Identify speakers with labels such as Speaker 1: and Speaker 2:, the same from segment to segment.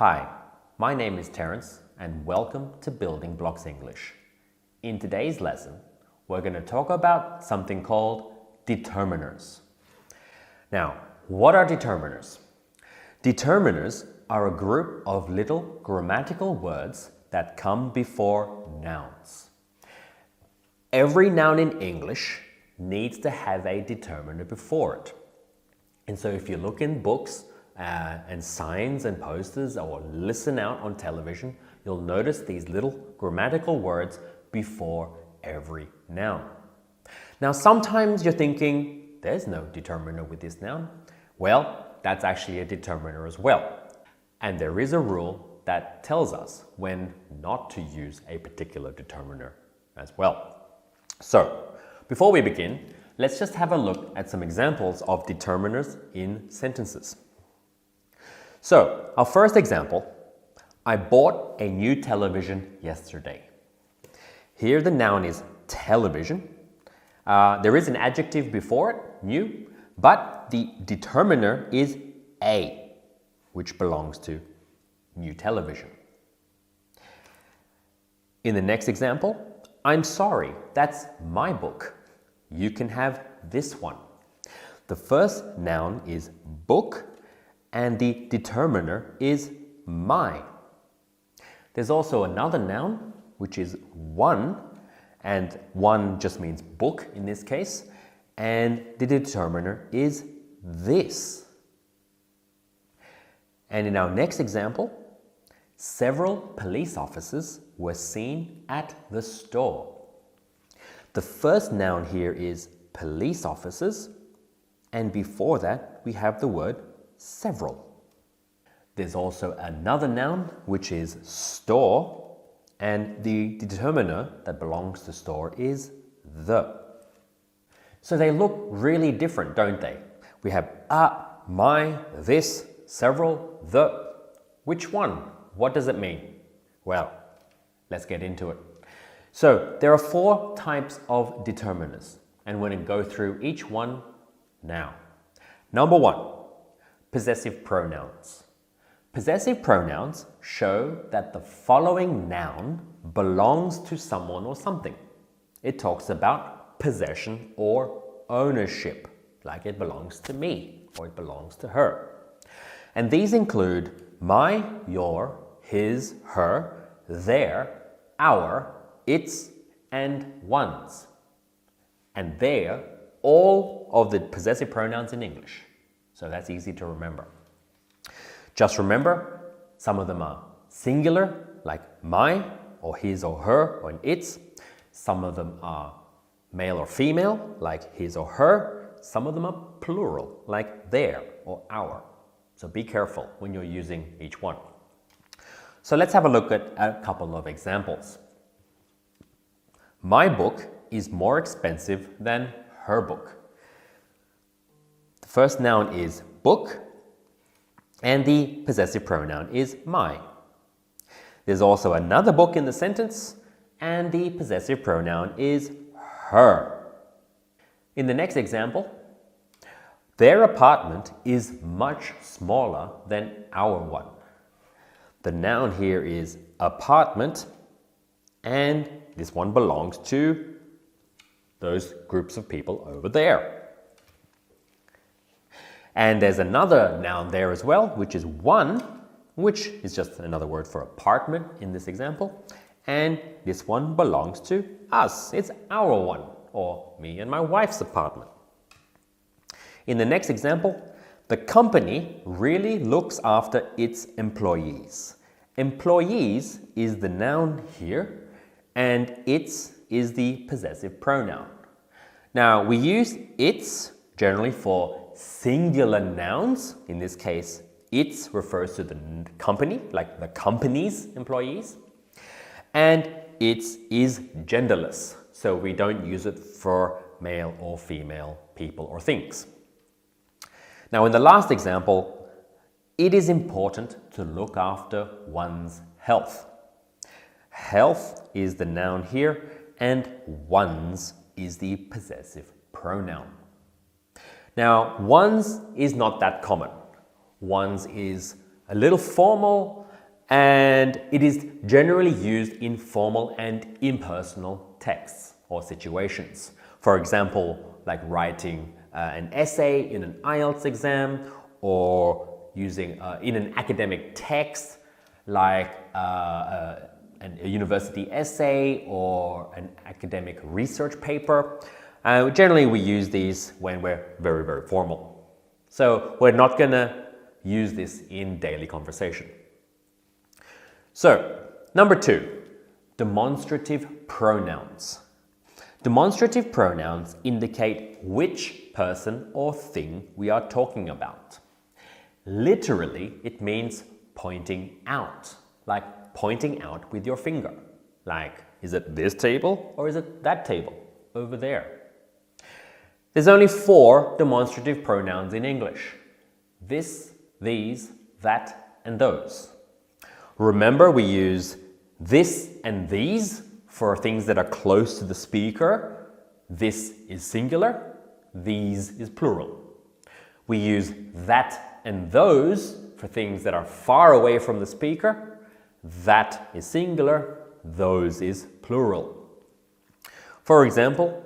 Speaker 1: Hi, my name is Terence and welcome to Building Blocks English. In today's lesson, we're going to talk about something called determiners. Now, what are determiners? Determiners are a group of little grammatical words that come before nouns. Every noun in English needs to have a determiner before it. And so if you look in books and signs and posters or listen out on television, you'll notice these little grammatical words before every noun. Now, sometimes you're thinking, there's no determiner with this noun. Well, that's actually a determiner as well. And there is a rule that tells us when not to use a particular determiner as well. So, before we begin, let's just have a look at some examples of determiners in sentences. So, our first example, I bought a new television yesterday. Here the noun is television. There is an adjective before it, new, but the determiner is a, which belongs to new television. In the next example, I'm sorry, that's my book. You can have this one. The first noun is book and the determiner is my. There's also another noun which is one, and one just means book in this case, and the determiner is this. And in our next example, several police officers were seen at the store. The first noun here is police officers, and before that we have the word several. There's also another noun which is store, and the determiner that belongs to store is the. So they look really different, don't they? We have my, this, several, the. Which one? What does it mean? Well, let's get into it. So there are 4 types of determiners, and we're going to go through each one now. Number 1, possessive pronouns. Possessive pronouns show that the following noun belongs to someone or something. It talks about possession or ownership, like it belongs to me or it belongs to her. And these include my, your, his, her, their, our, its, and one's. And they're all of the possessive pronouns in English. So that's easy to remember. Just remember, some of them are singular, like my, or his or her, or its. Some of them are male or female, like his or her. Some of them are plural, like their or our. So be careful when you're using each one. So let's have a look at a couple of examples. My book is more expensive than her book. The first noun is book, and the possessive pronoun is my. There's also another book in the sentence, and the possessive pronoun is her. In the next example, their apartment is much smaller than our one. The noun here is apartment, and this one belongs to those groups of people over there. And there's another noun there as well, which is one, which is just another word for apartment in this example. And this one belongs to us. It's our one, or me and my wife's apartment. In the next example, the company really looks after its employees. Employees is the noun here, and its is the possessive pronoun. Now, we use its generally for singular nouns. In this case, its refers to the company, like the company's employees. And its is genderless, so we don't use it for male or female people or things. Now, in the last example, it is important to look after one's health. Health is the noun here, and one's is the possessive pronoun. Now, one's is not that common. One's is a little formal and it is generally used in formal and impersonal texts or situations. For example, like writing an essay in an IELTS exam, or using in an academic text like a university essay or an academic research paper. Generally, we use these when we're very, very formal. So we're not going to use this in daily conversation. So, number 2, demonstrative pronouns. Demonstrative pronouns indicate which person or thing we are talking about. Literally, it means pointing out, like pointing out with your finger. Like, is it this table or is it that table over there? There's only 4 demonstrative pronouns in English. This, these, that, and those. Remember, we use this and these for things that are close to the speaker. This is singular, these is plural. We use that and those for things that are far away from the speaker. That is singular, those is plural. For example,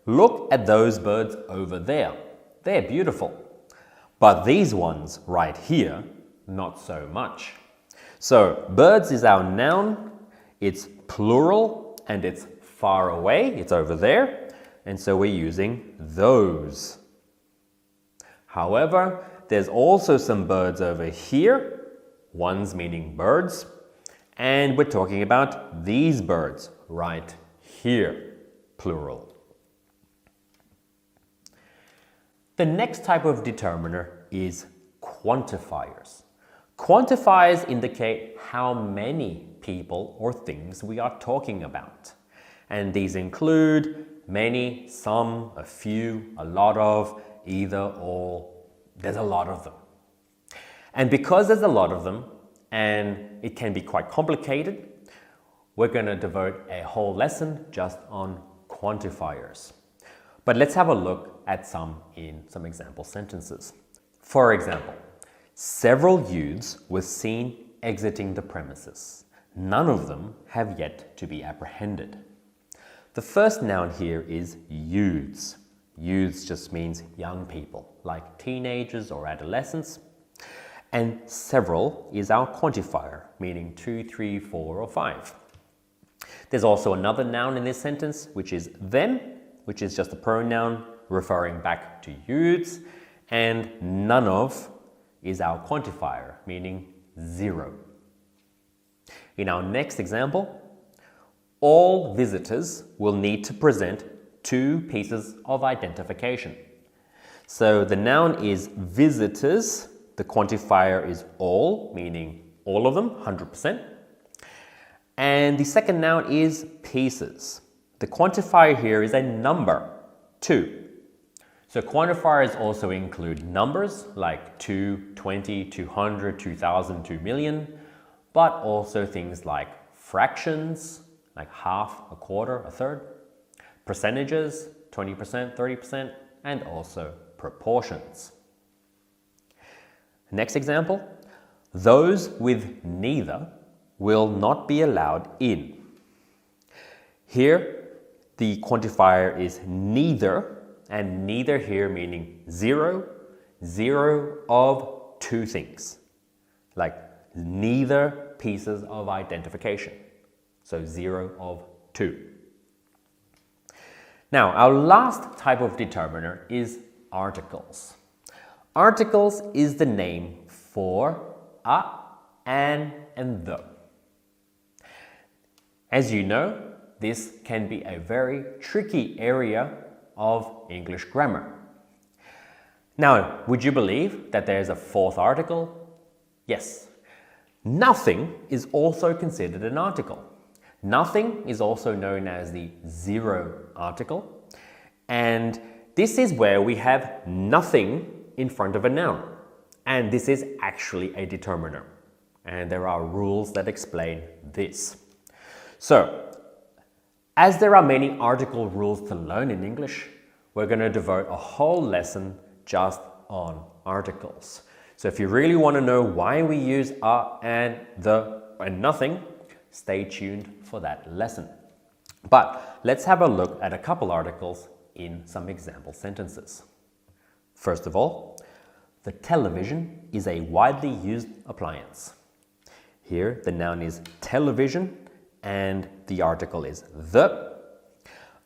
Speaker 1: look at those birds over there. They're beautiful. But these ones right here, not so much. So, birds is our noun, it's plural, and it's far away, it's over there, and so we're using those. However, there's also some birds over here, ones meaning birds, and we're talking about these birds right here, plural. The next type of determiner is quantifiers. Quantifiers indicate how many people or things we are talking about. And these include many, some, a few, a lot of, either, all. There's a lot of them. And because there's a lot of them, and it can be quite complicated, we're going to devote a whole lesson just on quantifiers. But let's have a look at some in some example sentences. For example, several youths were seen exiting the premises. None of them have yet to be apprehended. The first noun here is youths. Youths just means young people, like teenagers or adolescents. And several is our quantifier, meaning 2, 3, 4, or 5. There's also another noun in this sentence, which is them, which is just a pronoun referring back to youths. And none of is our quantifier, meaning 0. In our next example, all visitors will need to present 2 pieces of identification. So the noun is visitors, the quantifier is all, meaning all of them, 100%. And the second noun is pieces. The quantifier here is a number, 2. So quantifiers also include numbers like 2, 20, 200, 2,000, 2 million, but also things like fractions, like half, a quarter, a third, percentages, 20%, 30%, and also proportions. Next example, those with neither will not be allowed in. Here, the quantifier is neither, and neither here meaning 0, 0 of 2 things, like neither pieces of identification. So 0 of 2. Now, our last type of determiner is articles. Articles is the name for a, an, and the. As you know, this can be a very tricky area of English grammar. Now, would you believe that there's a 4th article? Yes. Nothing is also considered an article. Nothing is also known as the 0 article, and this is where we have nothing in front of a noun, and this is actually a determiner, and there are rules that explain this. So, as there are many article rules to learn in English, we're going to devote a whole lesson just on articles. So if you really want to know why we use and the and nothing, stay tuned for that lesson. But let's have a look at a couple articles in some example sentences. First of all, the television is a widely used appliance. Here, the noun is television and the article is the.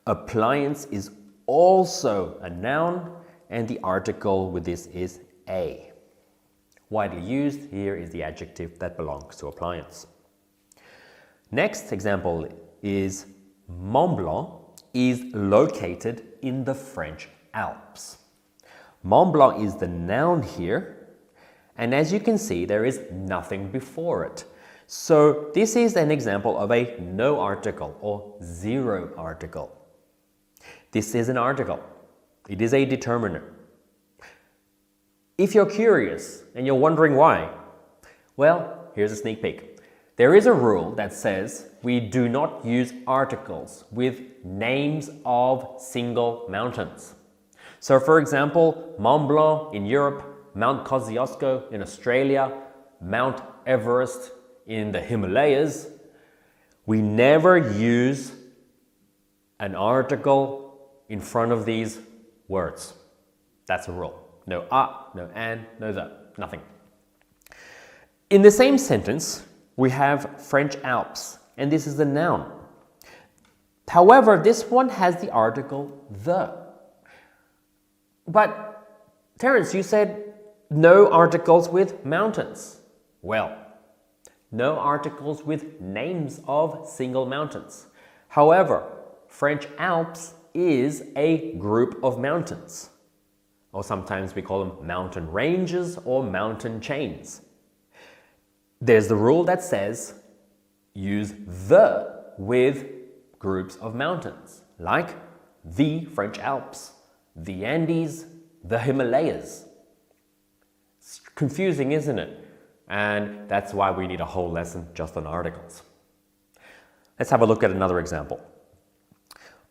Speaker 1: Appliance is also a noun and the article with this is a. Widely used here is the adjective that belongs to appliance. Next example is Mont Blanc is located in the French Alps. Mont Blanc is the noun here, and as you can see, there is nothing before it. So this is an example of a no article or zero article. This is an article. It is a determiner. If you're curious and you're wondering why, well, here's a sneak peek. There is a rule that says we do not use articles with names of single mountains. So for example, Mont Blanc in Europe, Mount Kosciuszko in Australia, Mount Everest in the Himalayas, we never use an article in front of these words. That's a rule. No no and, no the, nothing. In the same sentence, we have French Alps, and this is the noun. However, this one has the article the. But Terence, you said no articles with mountains. Well, no articles with names of single mountains. However, French Alps is a group of mountains. Or sometimes we call them mountain ranges or mountain chains. There's the rule that says use the with groups of mountains, like the French Alps, the Andes, the Himalayas. It's confusing, isn't it? And that's why we need a whole lesson just on articles. Let's have a look at another example.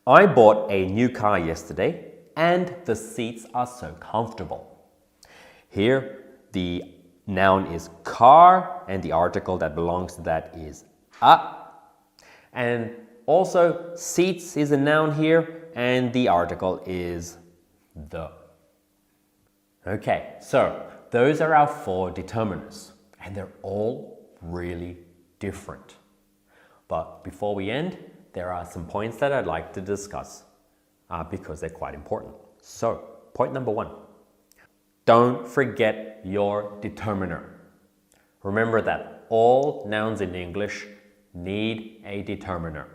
Speaker 1: I bought a new car yesterday and the seats are so comfortable. Here, the noun is car and the article that belongs to that is a. And also seats is a noun here and the article is the. Okay, so those are our 4 determiners and they're all really different. But before we end, there are some points that I'd like to discuss because they're quite important. So, point number 1. Don't forget your determiner. Remember that all nouns in English need a determiner.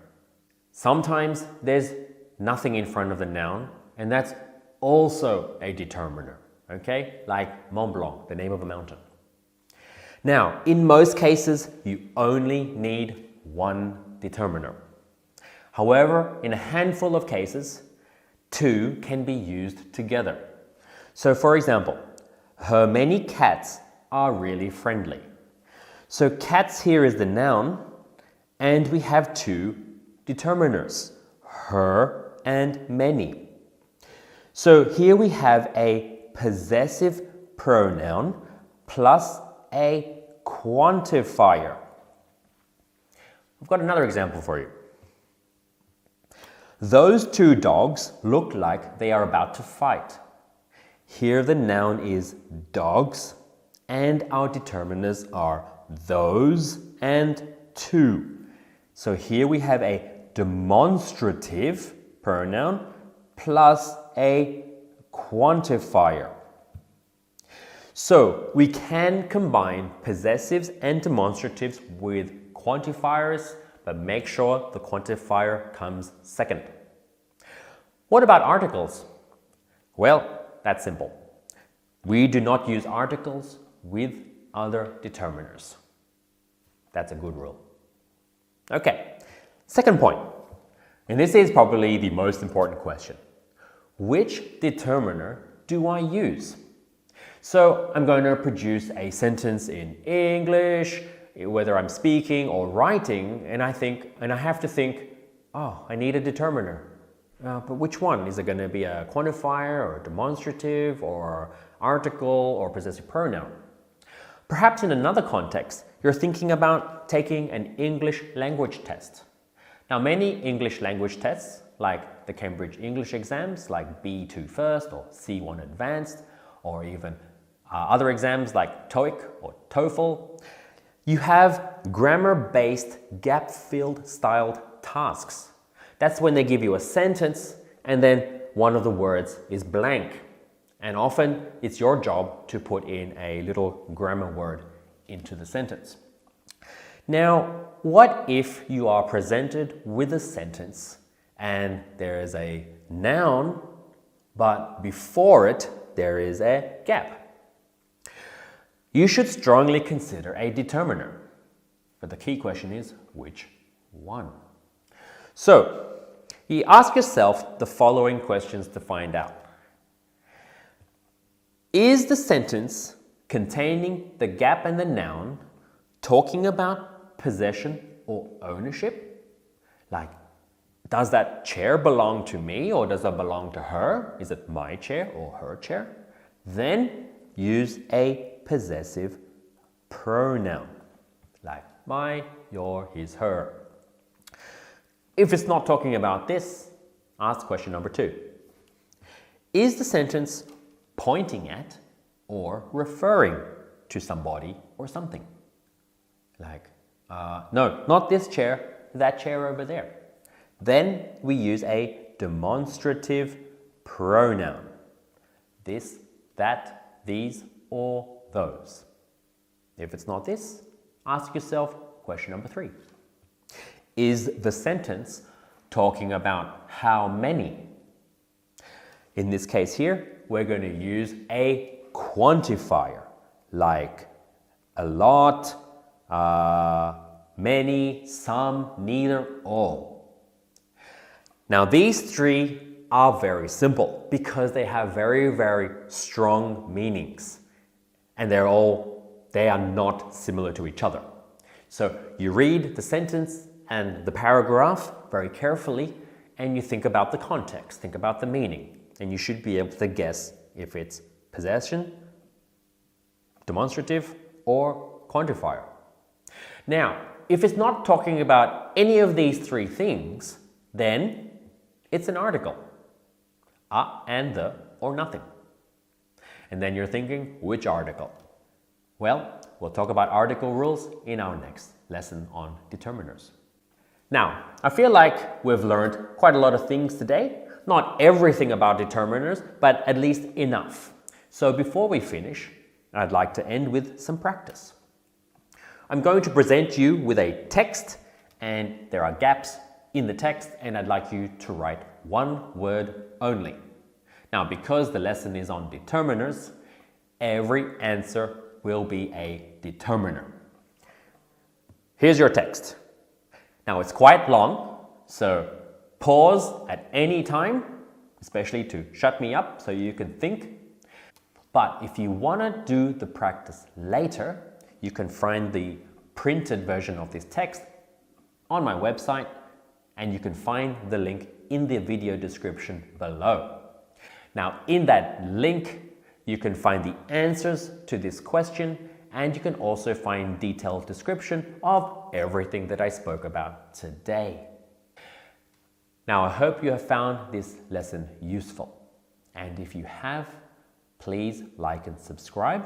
Speaker 1: Sometimes there's nothing in front of the noun, and that's also a determiner, okay? Like Mont Blanc, the name of a mountain. Now, in most cases, you only need one determiner. However, in a handful of cases, 2 can be used together. So for example, her many cats are really friendly. So cats here is the noun, and we have 2 determiners, her and many. So here we have a possessive pronoun plus a quantifier. I've got another example for you. Those 2 dogs look like they are about to fight. Here the noun is dogs and our determiners are those and 2. So here we have a demonstrative pronoun plus a quantifier. So we can combine possessives and demonstratives with quantifiers, but make sure the quantifier comes second. What about articles? Well, that's simple. We do not use articles with other determiners. That's a good rule. Okay, second point, and this is probably the most important question. Which determiner do I use? So I'm going to produce a sentence in English, whether I'm speaking or writing, and I have to think, oh, I need a determiner. But which one? Is it going to be a quantifier or a demonstrative or article or possessive pronoun? Perhaps in another context, you're thinking about taking an English language test. Now, many English language tests, like the Cambridge English exams, like B2 First or C1 Advanced, or even other exams like TOEIC or TOEFL, you have grammar-based gap-filled styled tasks. That's when they give you a sentence and then one of the words is blank. And often it's your job to put in a little grammar word into the sentence. Now, what if you are presented with a sentence and there is a noun, but before it there is a gap? You should strongly consider a determiner. But the key question is, which one? So, you ask yourself the following questions to find out. Is the sentence containing the gap and the noun talking about possession or ownership? Like, does that chair belong to me or does it belong to her? Is it my chair or her chair? Then use a possessive pronoun, like my, your, his, her. If it's not talking about this, ask question number 2. Is the sentence pointing at or referring to somebody or something? Like, no, not this chair, that chair over there. Then we use a demonstrative pronoun. This, that, these, or those. If it's not this, ask yourself question number 3. Is the sentence talking about how many? In this case here, we're going to use a quantifier like a lot, many, some, neither, all. Now these 3 are very simple because they have very, very strong meanings and they are not similar to each other. So you read the sentence and the paragraph very carefully and you think about the context, think about the meaning, and you should be able to guess if it's possession, demonstrative, or quantifier. Now, if it's not talking about any of these 3 things, then it's an article. A and the or nothing. And then you're thinking, which article? Well, we'll talk about article rules in our next lesson on determiners. Now, I feel like we've learned quite a lot of things today. Not everything about determiners, but at least enough. So before we finish, I'd like to end with some practice. I'm going to present you with a text, and there are gaps in the text, and I'd like you to write one word only. Now, because the lesson is on determiners, every answer will be a determiner. Here's your text. Now, it's quite long, so pause at any time, especially to shut me up so you can think. But if you want to do the practice later, you can find the printed version of this text on my website, and you can find the link in the video description below. Now, in that link, you can find the answers to this question, and you can also find detailed description of everything that I spoke about today. Now, I hope you have found this lesson useful. And if you have, please like and subscribe.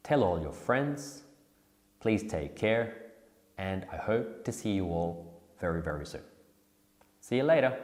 Speaker 1: Tell all your friends. Please take care. And I hope to see you all very, very soon. See you later.